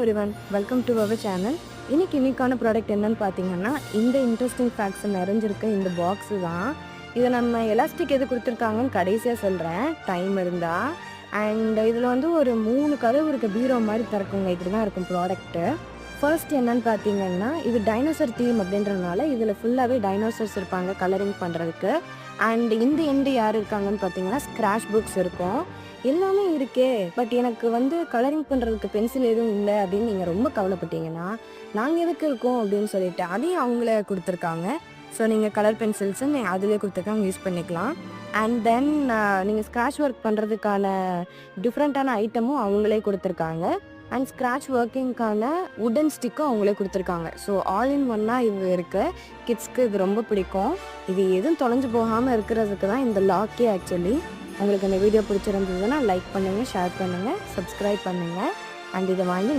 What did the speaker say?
Everyone, welcome to our channel. இன்னைக்கான product என்னன்னு பார்த்தீங்கன்னா, இந்த இன்ட்ரெஸ்டிங் ஃபேக்ட்ஸ் நிறைஞ்சிருக்க இந்த பாக்ஸு தான். இதை நம்ம எலாஸ்டிக் எது கொடுத்துருக்காங்கன்னு கடைசியாக சொல்கிறேன், டைம் இருந்தால். அண்ட் இதில் வந்து ஒரு 3 கதவு இருக்க பீரோ மாதிரி திறக்குங்க. இப்படி தான் இருக்கும் ப்ராடக்ட்டு. ஃபர்ஸ்ட் என்னன்னு பார்த்தீங்கன்னா, இது டைனோசர் தீம் அப்படின்றதுனால இதில் ஃபுல்லாகவே டைனோசர்ஸ் இருப்பாங்க கலரிங் பண்ணுறதுக்கு. அண்ட் இந்த எண்டு யார் இருக்காங்கன்னு பார்த்தீங்கன்னா, ஸ்க்ராட்ச் புக்ஸ் இருக்கும். எல்லாமே இருக்கே, பட் எனக்கு வந்து கலரிங் பண்ணுறதுக்கு பென்சில் எதுவும் இல்லை அப்படின்னு நீங்கள் ரொம்ப கவலைப்பட்டீங்கன்னா, நாங்கள் எதுக்கு இருக்கோம் அப்படின்னு சொல்லிட்டு அதையும் அவங்களே கொடுத்துருக்காங்க. ஸோ நீங்கள் கலர் பென்சில்ஸை நீங்கள் அதிலே கொடுத்துருக்காங்க, யூஸ் பண்ணிக்கலாம். அண்ட் தென் நீங்கள் ஸ்க்ராட்ச் ஒர்க் பண்ணுறதுக்கான டிஃப்ரெண்ட்டான ஐட்டமும் அவங்களே கொடுத்துருக்காங்க. அண்ட் ஸ்க்ராட்ச் ஒர்க்கிங்க்கான உடன் ஸ்டிக்கும் அவங்களே கொடுத்துருக்காங்க. ஸோ ஆல் இன் ஒன்னாக இது இருக்குது. கிட்ஸ்க்கு இது ரொம்ப பிடிக்கும். இது எதுவும் தொலைஞ்சு போகாமல் இருக்கிறதுக்கு தான் இந்த லாக்கே ஆக்சுவலி. உங்களுக்கு இந்த வீடியோ பிடிச்சிருந்ததுன்னா லைக் பண்ணுங்கள், ஷேர் பண்ணுங்கள், சப்ஸ்கிரைப் பண்ணுங்கள். அண்ட் இதை வாங்கி